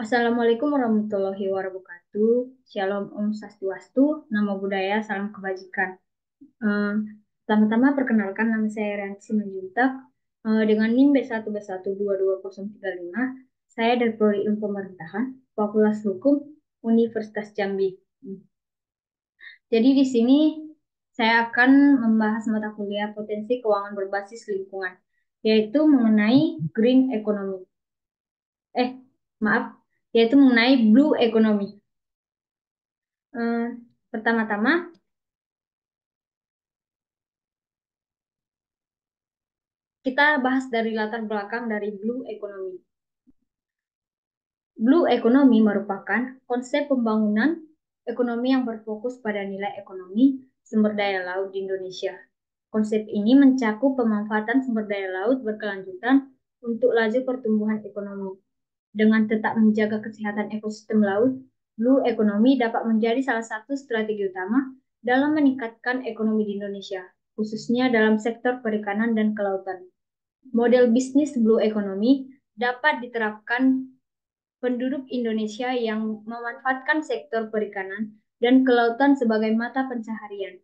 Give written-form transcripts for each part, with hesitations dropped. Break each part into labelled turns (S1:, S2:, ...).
S1: Assalamualaikum warahmatullahi wabarakatuh. Shalom Om Swastiastu, Namo Buddhaya, Salam Kebajikan. Eh, Pertama-tama perkenalkan nama saya Rianti Simanjuntak. Dengan NIM B1B1222035, saya dari Prodi Ilmu Pemerintahan, Fakultas Hukum, Universitas Jambi. Jadi di sini saya akan membahas mata kuliah potensi keuangan berbasis lingkungan, yaitu mengenai green economy. Eh, maaf, yaitu mengenai blue economy. Eh, Pertama-tama, kita bahas dari latar belakang dari blue economy. Blue economy merupakan konsep pembangunan ekonomi yang berfokus pada nilai ekonomi sumber daya laut di Indonesia. Konsep ini mencakup pemanfaatan sumber daya laut berkelanjutan untuk laju pertumbuhan ekonomi. Dengan tetap menjaga kesehatan ekosistem laut, blue economy dapat menjadi salah satu strategi utama dalam meningkatkan ekonomi di Indonesia, khususnya dalam sektor perikanan dan kelautan. Model bisnis blue economy dapat diterapkan penduduk Indonesia yang memanfaatkan sektor perikanan dan kelautan sebagai mata pencaharian.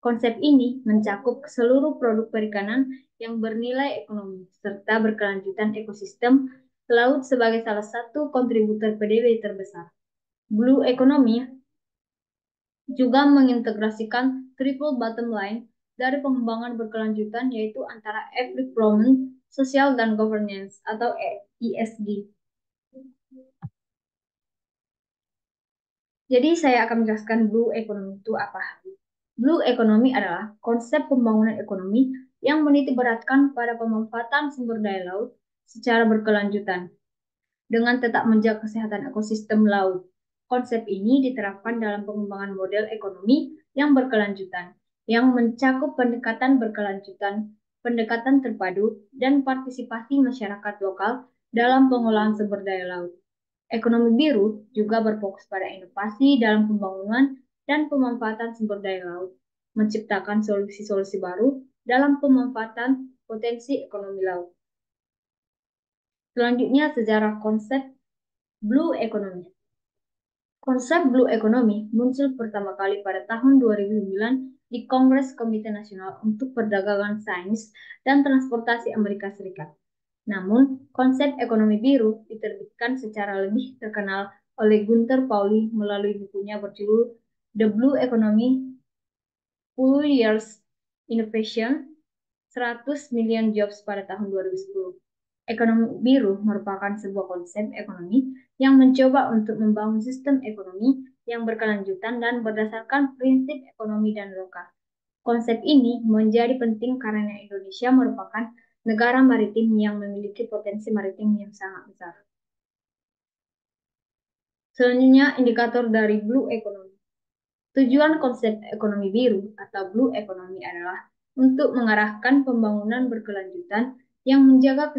S1: Konsep ini mencakup seluruh produk perikanan yang bernilai ekonomi, serta berkelanjutan ekosistem laut sebagai salah satu kontributor PDB terbesar. Blue Economy juga mengintegrasikan triple bottom line dari pengembangan berkelanjutan yaitu antara Employment, Social, dan Governance atau ESG. Jadi saya akan menjelaskan Blue Economy itu apa. Blue Economy adalah konsep pembangunan ekonomi yang menitikberatkan pada pemanfaatan sumber daya laut secara berkelanjutan dengan tetap menjaga kesehatan ekosistem laut. Konsep ini diterapkan dalam pengembangan model ekonomi yang berkelanjutan, yang mencakup pendekatan berkelanjutan, pendekatan terpadu, dan partisipasi masyarakat lokal dalam pengolahan sumber daya laut. Ekonomi biru juga berfokus pada inovasi dalam pembangunan dan pemanfaatan sumber daya laut, menciptakan solusi-solusi baru dalam pemanfaatan potensi ekonomi laut. Selanjutnya, sejarah konsep Blue Economy. Konsep Blue Economy muncul pertama kali pada tahun 2009 di Kongres Komite Nasional untuk Perdagangan Sains dan Transportasi Amerika Serikat. Namun, konsep ekonomi biru diterbitkan secara lebih terkenal oleh Gunther Pauli melalui bukunya berjudul The Blue Economy, 10 Years Innovation, 100 Million Jobs pada tahun 2010. Ekonomi biru merupakan sebuah konsep ekonomi yang mencoba untuk membangun sistem ekonomi yang berkelanjutan dan berdasarkan prinsip ekonomi dan lokal. Konsep ini menjadi penting karena Indonesia merupakan negara maritim yang memiliki potensi maritim yang sangat besar. Selanjutnya, indikator dari Blue Economy. Tujuan konsep ekonomi biru atau Blue Economy adalah untuk mengarahkan pembangunan berkelanjutan yang menjaga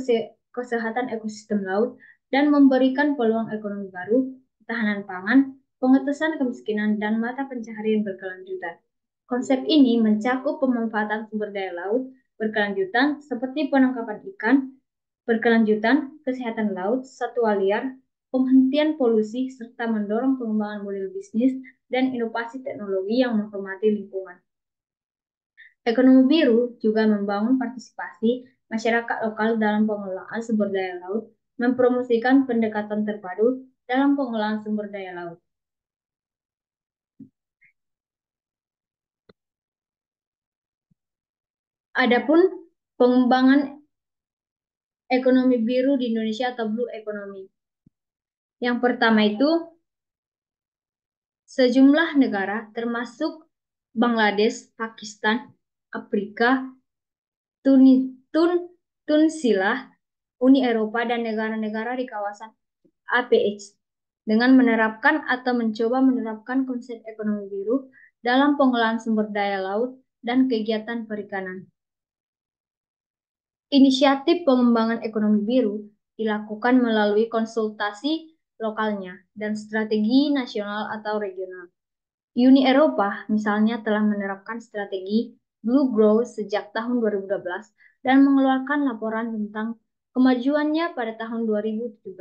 S1: kesehatan ekosistem laut dan memberikan peluang ekonomi baru, ketahanan pangan, pengentasan kemiskinan, dan mata pencaharian berkelanjutan. Konsep ini mencakup pemanfaatan sumber daya laut berkelanjutan seperti penangkapan ikan, berkelanjutan, kesehatan laut, satwa liar, penghentian polusi, serta mendorong pengembangan model bisnis dan inovasi teknologi yang menghormati lingkungan. Ekonomi biru juga membangun partisipasi masyarakat lokal dalam pengelolaan sumber daya laut, mempromosikan pendekatan terpadu dalam pengolahan sumber daya laut. Adapun pengembangan ekonomi biru di Indonesia atau blue economy. Yang pertama itu sejumlah negara termasuk Bangladesh, Pakistan, Afrika, Tunisia, Uni Eropa, dan negara-negara di kawasan APEC dengan menerapkan atau mencoba menerapkan konsep ekonomi biru dalam pengolahan sumber daya laut dan kegiatan perikanan. Inisiatif pengembangan ekonomi biru dilakukan melalui konsultasi lokalnya dan strategi nasional atau regional. Uni Eropa misalnya telah menerapkan strategi Blue Growth sejak tahun 2012 dan mengeluarkan laporan tentang kemajuannya pada tahun 2017.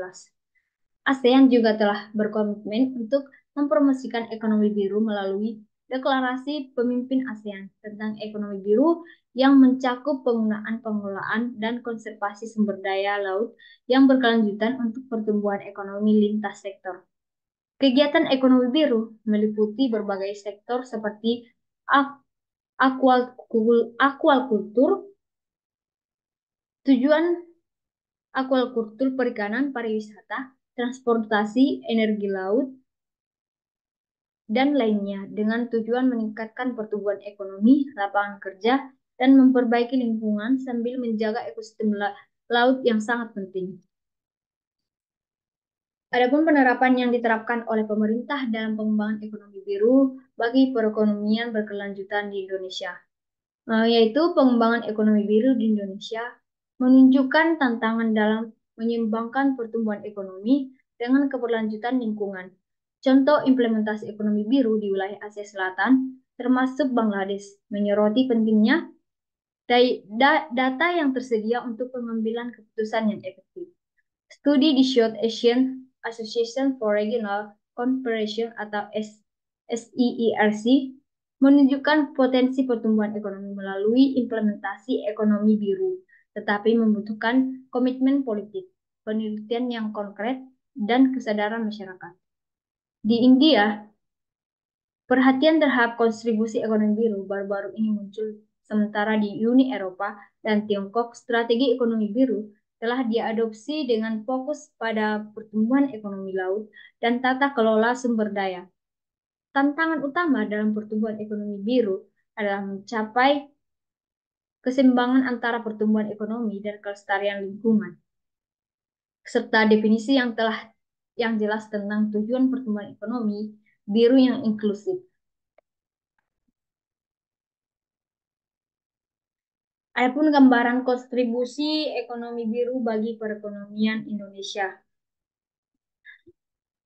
S1: ASEAN juga telah berkomitmen untuk mempromosikan ekonomi biru melalui deklarasi pemimpin ASEAN tentang ekonomi biru yang mencakup penggunaan pengelolaan dan konservasi sumber daya laut yang berkelanjutan untuk pertumbuhan ekonomi lintas sektor. Kegiatan ekonomi biru meliputi berbagai sektor seperti aquaculture, tujuan aquaculture perikanan, pariwisata, transportasi, energi laut, dan lainnya dengan tujuan meningkatkan pertumbuhan ekonomi, lapangan kerja, dan memperbaiki lingkungan sambil menjaga ekosistem laut yang sangat penting. Adapun penerapan yang diterapkan oleh pemerintah dalam pengembangan ekonomi biru bagi perekonomian berkelanjutan di Indonesia, yaitu pengembangan ekonomi biru di Indonesia menunjukkan tantangan dalam menyeimbangkan pertumbuhan ekonomi dengan keberlanjutan lingkungan. Contoh implementasi ekonomi biru di wilayah Asia Selatan, termasuk Bangladesh, menyoroti pentingnya data yang tersedia untuk pengambilan keputusan yang efektif. Studi di South Asian Association for Regional Cooperation atau SEERC menunjukkan potensi pertumbuhan ekonomi melalui implementasi ekonomi biru, tetapi membutuhkan komitmen politik, penelitian yang konkret, dan kesadaran masyarakat. Di India, perhatian terhadap kontribusi ekonomi biru baru-baru ini muncul, sementara di Uni Eropa dan Tiongkok strategi ekonomi biru telah diadopsi dengan fokus pada pertumbuhan ekonomi laut dan tata kelola sumber daya. Tantangan utama dalam pertumbuhan ekonomi biru adalah mencapai keseimbangan antara pertumbuhan ekonomi dan kelestarian lingkungan, serta definisi yang jelas tentang tujuan pertumbuhan ekonomi biru yang inklusif. Adapun gambaran kontribusi ekonomi biru bagi perekonomian Indonesia.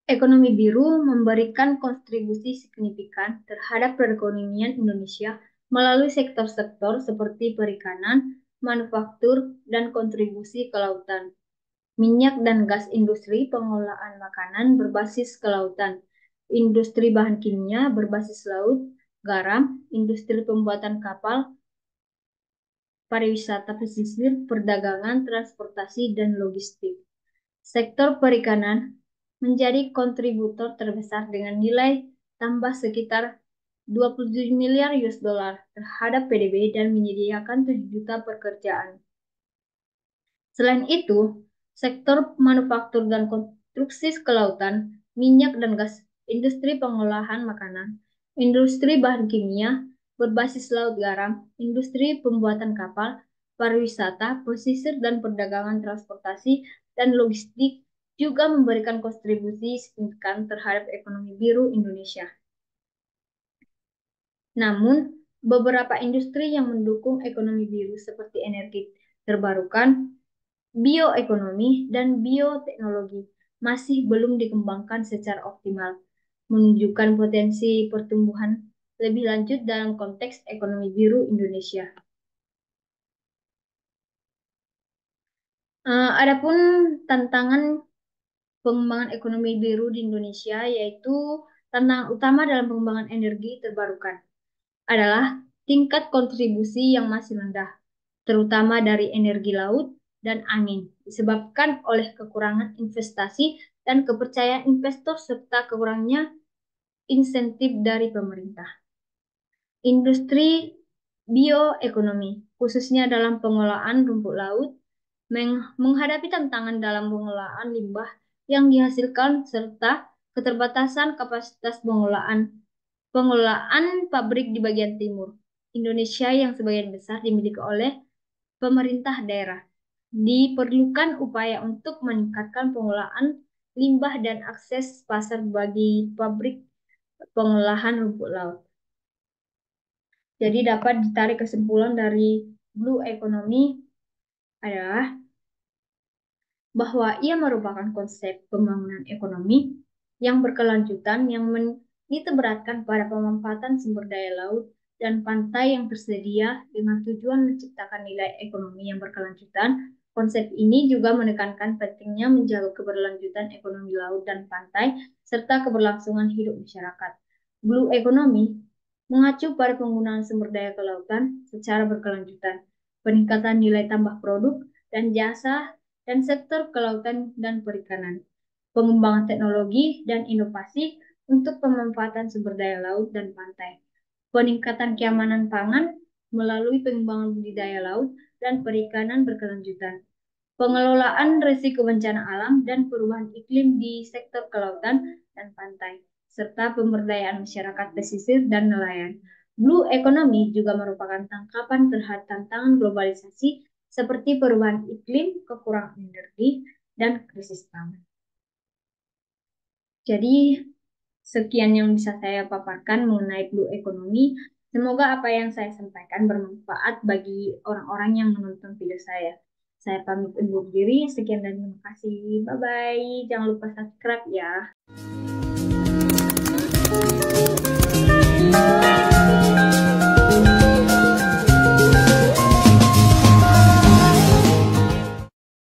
S1: Ekonomi biru memberikan kontribusi signifikan terhadap perekonomian Indonesia melalui sektor-sektor seperti perikanan, manufaktur, dan kontribusi kelautan, minyak dan gas industri pengolahan makanan berbasis kelautan, industri bahan kimia berbasis laut, garam, industri pembuatan kapal, pariwisata pesisir, perdagangan, transportasi, dan logistik. Sektor perikanan menjadi kontributor terbesar dengan nilai tambah sekitar 27 miliar US dollar terhadap PDB dan menyediakan 7 juta pekerjaan. Selain itu, sektor manufaktur dan konstruksi kelautan, minyak dan gas, industri pengolahan makanan, industri bahan kimia, berbasis laut garam, industri pembuatan kapal, pariwisata, pesisir dan perdagangan transportasi, dan logistik juga memberikan kontribusi signifikan terhadap ekonomi biru Indonesia. Namun, beberapa industri yang mendukung ekonomi biru seperti energi terbarukan, bioekonomi, dan bioteknologi masih belum dikembangkan secara optimal, menunjukkan potensi pertumbuhan lebih lanjut dalam konteks ekonomi biru Indonesia. Adapun tantangan pengembangan ekonomi biru di Indonesia, yaitu tantangan utama dalam pengembangan energi terbarukan adalah tingkat kontribusi yang masih rendah, terutama dari energi laut dan angin, disebabkan oleh kekurangan investasi dan kepercayaan investor serta kekurangnya insentif dari pemerintah. Industri bioekonomi, khususnya dalam pengolahan rumput laut, menghadapi tantangan dalam pengolahan limbah yang dihasilkan serta keterbatasan kapasitas pengolahan pabrik di bagian timur Indonesia yang sebagian besar dimiliki oleh pemerintah daerah. Diperlukan upaya untuk meningkatkan pengolahan limbah dan akses pasar bagi pabrik pengolahan rumput laut. Jadi dapat ditarik kesimpulan dari Blue Economy adalah bahwa ia merupakan konsep pembangunan ekonomi yang berkelanjutan yang diteberatkan pada pemanfaatan sumber daya laut dan pantai yang tersedia dengan tujuan menciptakan nilai ekonomi yang berkelanjutan Konsep ini juga menekankan pentingnya menjaga keberlanjutan ekonomi laut dan pantai serta keberlangsungan hidup masyarakat. Blue economy mengacu pada penggunaan sumber daya kelautan secara berkelanjutan, peningkatan nilai tambah produk dan jasa, dan sektor kelautan dan perikanan, pengembangan teknologi dan inovasi untuk pemanfaatan sumber daya laut dan pantai, peningkatan keamanan pangan melalui pengembangan budidaya laut dan perikanan berkelanjutan, pengelolaan risiko bencana alam dan perubahan iklim di sektor kelautan dan pantai, serta pemberdayaan masyarakat pesisir dan nelayan. Blue economy juga merupakan tangkapan terhadap tantangan globalisasi seperti perubahan iklim, kekurangan energi, dan krisis pangan. Jadi, sekian yang bisa saya paparkan mengenai blue economy. Semoga apa yang saya sampaikan bermanfaat bagi orang-orang yang menonton video saya. Saya pamit undur diri. Sekian dan terima kasih. Bye-bye. Jangan lupa subscribe ya.